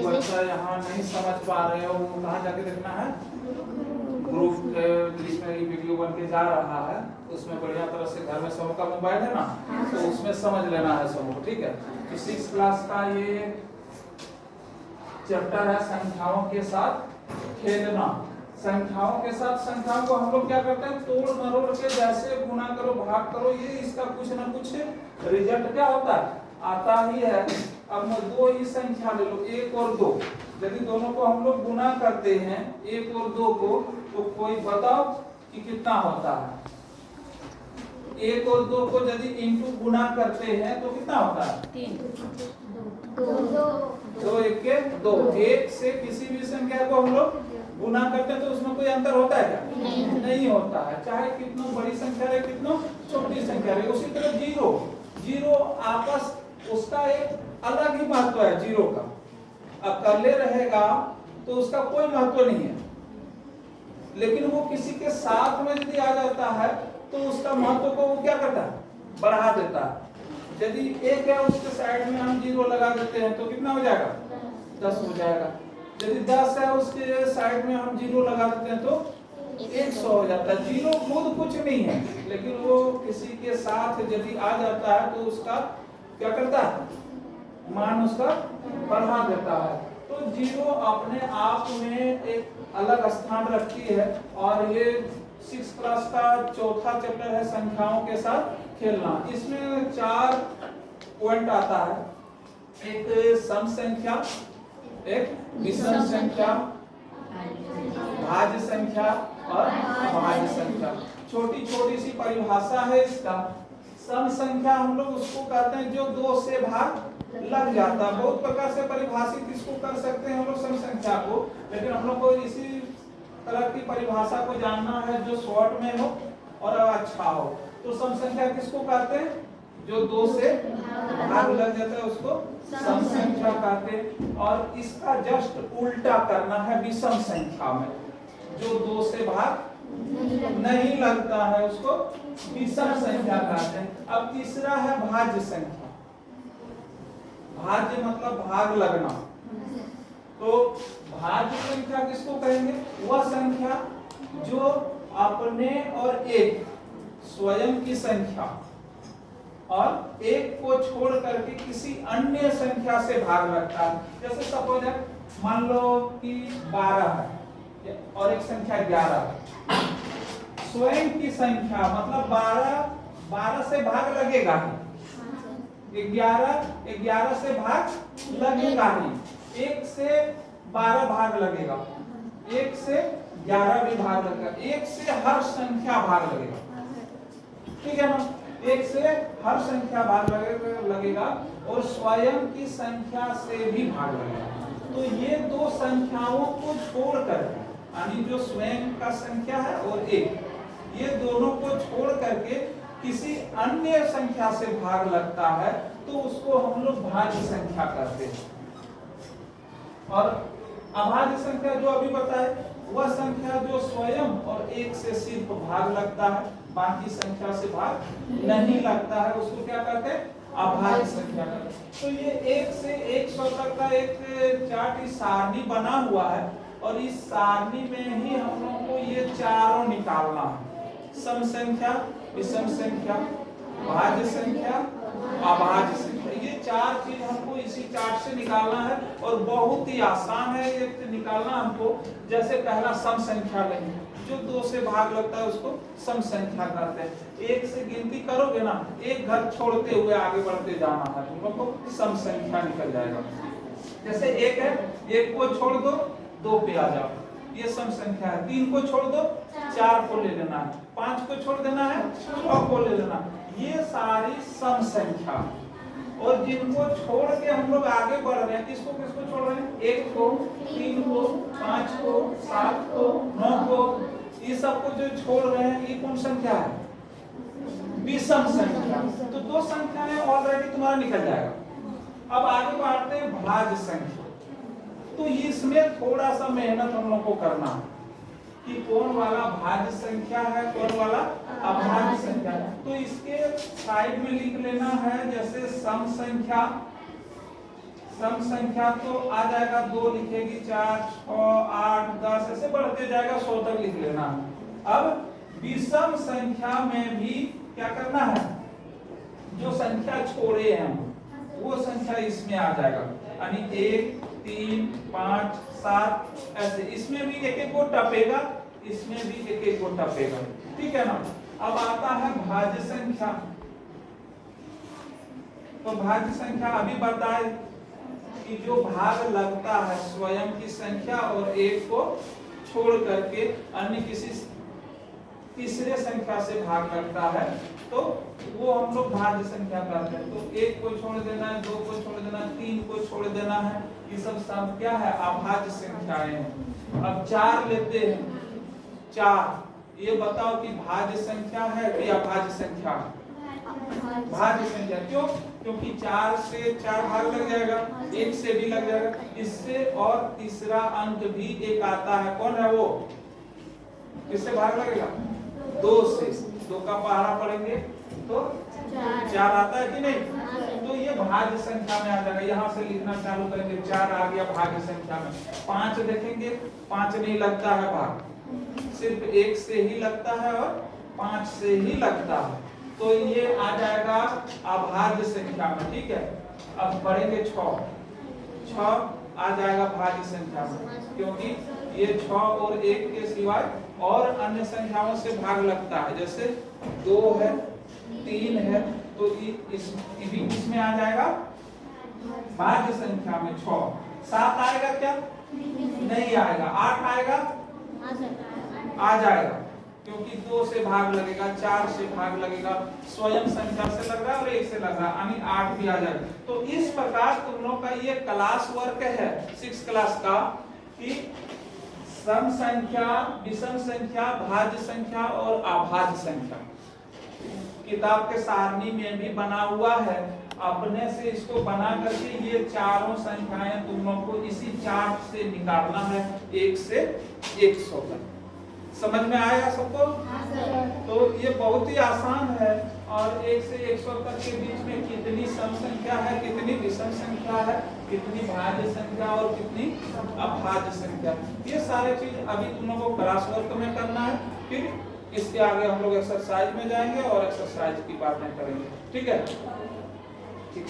बच्चा यहाँ नहीं समझ पा रहे हो वो कहाँ जाके देखना है, ग्रुप के जिसमें ये वीडियो बन के जा रहा है उसमें बढ़िया तरह से घर में समूह का मोबाइल है ना, तो उसमें समझ लेना है समूह, ठीक है। तो 6 क्लास का ये चैप्टर है संख्याओं के साथ खेलना। संख्याओं के साथ संख्याओं को हम लोग क्या करते हैं, तोड़ मरोड़ के जैसे गुना करो भाग करो, ये इसका कुछ ना कुछ रिजल्ट क्या होता है, आता ही है। अब दो ही संख्या ले लो, 1 और 2, यदि दोनों को हम लोग गुना करते हैं 1 और 2 को, तो कोई बताओ कि कितना होता है। 1 और 2 को यदि इंटू गुना करते हैं तो कितना होता है, 3 2 1 के 2। 1 से किसी भी संख्या को हम लोग गुना करते हैं तो उसमें कोई अंतर होता है क्या, नहीं होता है, चाहे कितना बड़ी संख्या रहे कितना छोटी संख्या रहे। उसी तरह जीरो आपस उसका एक अलग ही महत्व है जीरो का। अकेले रहेगा तो उसका कोई महत्व नहीं है, लेकिन वो किसी के साथ में यदि आ जाता है तो उसका महत्व को वो क्या करता है, बढ़ा देता है। यदि 1 है उसके साइड में हम 0 लगा देते हैं तो कितना हो जाएगा, 10 हो जाएगा। यदि 10 है उसके साइड में हम 0 लगा देते हैं तो 100 हो जाता है। 0 खुद कुछ नहीं है, लेकिन वो किसी के साथ यदि आ जाता है तो उसका क्या करता है, मान उसका बढ़ा देता है। तो 0 अपने आप में एक अलग स्थान रखती है। और ये 6 क्लास का चौथा चैप्टर है संख्याओं के साथ खेलना। इसमें 4 पॉइंट आता है, एक सम संख्या, एक विषम संख्या, भाज्य संख्या और अभाज्य संख्या। छोटी छोटी सी परिभाषा है इसका। सम संख्या हम लोग उसको कहते हैं जो 2 से भाग लग जाता है। बहुत प्रकार से परिभाषित इसको कर सकते हैं हम लोग सम संख्या को, लेकिन हम लोग को इसी तरह की परिभाषा को जानना है जो शॉर्ट में हो और अच्छा हो। तो सम संख्या किसको कहते हैं, जो 2 से भाग लग जाता है उसको सम संख्या कहते हैं। और इसका जस्ट उल्टा करना है विषम संख्या में, जो 2 से भाग नहीं लगता है उसको विषम संख्या कहते हैं। अब तीसरा है भाज्य संख्या। भाज्य मतलब भाग लगना। तो भाज्य संख्या किसको कहेंगे, वह संख्या जो अपने और एक स्वयं की संख्या और एक को छोड़ करके किसी अन्य संख्या से भाग लगता है। जैसे सपोज है, मान लो कि 12 है और एक संख्या 11 है। स्वयं की संख्या मतलब 12 से भाग लगेगा ही, 11 से भाग लगेगा ही, 1 से 12 भाग लगेगा, 1 से 11 भी भाग लगेगा, 1 से हर संख्या भाग लगेगा, ठीक है ना। 1 से हर संख्या भाग लगेगा और स्वयं की संख्या से भी भाग लगेगा। तो ये 2 संख्याओं को छोड़कर, यानी जो स्वयं का संख्या है और एक, ये दोनों को छोड़ करके किसी अन्य संख्या से भाग लगता है तो उसको हम लोग भाज्य संख्या कहते हैं। और अभाज्य संख्या जो अभी बताए, वह संख्या जो स्वयं और एक से सिर्फ भाग लगता है, बाकी संख्या से भाग नहीं लगता है, उसको क्या कहते हैं, अभाज्य संख्या कहते हैं। तो ये 1 से 100 तक का एक चार्ट सारणी बना हुआ है और इस सारणी में ही हम लोग को ये चारों निकालना है, सम संख्या, विषम संख्या, भाज्य संख्या, अभाज्य संख्या। ये 4 चीज हमको इसी चार्ट से निकालना है और बहुत ही आसान है ये निकालना हमको। जैसे पहला सम संख्या लेंगे, जो 2 से भाग लगता है उसको सम संख्या कहते हैं। 1 से गिनती करोगे ना, एक घर छोड़ते हुए आगे बढ़ते जाना है, तुम लोग को सम संख्या निकल जाएगा। जैसे 1 है, 1 को छोड़ दो 2 पे आ जाओ, ये सम संख्या है। 3 को छोड़ दो 4 को ले लेना है, 5 को छोड़ देना है 6 को ले लेना। ये सारी सम संख्या। और जिनको छोड़ के हम लोग आगे बढ़ रहे हैं, किसको किसको छोड़ रहे हैं, 1 को, 3 को, 5 को, 7 को, 9 को, ये सबको जो छोड़ रहे हैं ये कौन संख्या है, विषम संख्या। तो 2 संख्याएं ऑलरेडी तुम्हारा निकल जाएगा। अब आगे बढ़ते हैं भाज्य संख्या। तो इसमें थोड़ा सा मेहनत हम लोग को करना है कि कौन वाला भाज्य संख्या है, कौन वाला अभाज्य संख्या है। तो इसके साइड में लिख लेना है, जैसे सम संख्या, सम संख्या तो आ जाएगा 2 लिखेगी, 4 6 8 10 ऐसे बढ़ते जाएगा 100 तक लिख लेना। अब विषम संख्या में भी क्या करना है, जो संख्या छोड़े हैं वो संख्या इसमें आ जाएगा, यानी 1 3 5 7 ऐसे। इसमें भी एक एक को टपेगा, इसमें भी एक एक को टपेगा, ठीक है ना। अब आता है भाज्य संख्या। तो भाज्य संख्या अभी बताए कि जो भाग लगता है स्वयं की संख्या और एक को छोड़ करके अन्य किसी तीसरे संख्या से भाग लगता है, तो वो हम लोग भाज्य संख्या कहते हैं। तो एक को छोड़ देना है, 2 को छोड़ देना है, 3 को छोड़ देना है, ये सब क्या है, अभाज्य संख्याएं हैं। अब 4 लेते हैं, 4, ये बताओ कि भाज्य संख्या है कि अभाज्य संख्या है? भाज्य संख्या। क्यों? क्योंकि 4 से 4 भाग लग जाएगा, 1 से भी लग जाएगा, इससे और तीसरा अंक भी एक आता है, कौन है वो, किससे भाग लगेगा, 2 से। 2 का पहाड़ा पढ़ेंगे तो 4 आता है कि नहीं, तो ये भाज्य संख्या में आ जाएगा। यहाँ से लिखना चालू करेंगे, 4 आ गया भाज्य संख्या में। 5 देखेंगे, 5 नहीं लगता है भाग, सिर्फ 1 से ही लगता है और 5 से ही लगता है, तो ये आ जाएगा अभाज्य संख्या में, ठीक है। अब पढ़ेंगे 6 आ जाएगा भाज्य संख्या में, क्योंकि ये 6 और 1 के सिवाय और अन्य संख्याओं से भाग लगता है, जैसे 2 है, 3 है, तो इसमें आ जाएगा भाज्य संख्या में 6। 7 आएगा क्या, नहीं आएगा। 8 आएगा, आ जाएगा, क्योंकि 2 से भाग लगेगा, 4 से भाग लगेगा, स्वयं संख्या से लग रहा है और 1 से लग रहा है, यानी 8 भी आ जाएगा। तो इस प्रकार तुम लोग का ये क्लास वर्क है 6 क्लास का, कि सम संख्या, विषम संख्या, भाज्य संख्या और अभाज्य संख्या किताब के सारणी में भी बना हुआ है। अपने से इसको बना करके ये चारों संख्याएं तुम लोग को इसी चार्ट से निकालना है 1 से 100 तक। समझ में आया सबको? तो ये बहुत ही आसान है। और 1 से 100 तक के बीच में कितनी सम संख्या है, कितनी विषम संख्या है, कितनी भाज्य संख्या और कितनी अभाज्य संख्या, ये सारे चीज अभी तुम लोगों को क्लास वर्क में करना है। फिर इसके आगे हम लोग एक्सरसाइज में जाएंगे और एक्सरसाइज की बातें करेंगे, ठीक है? ठीक।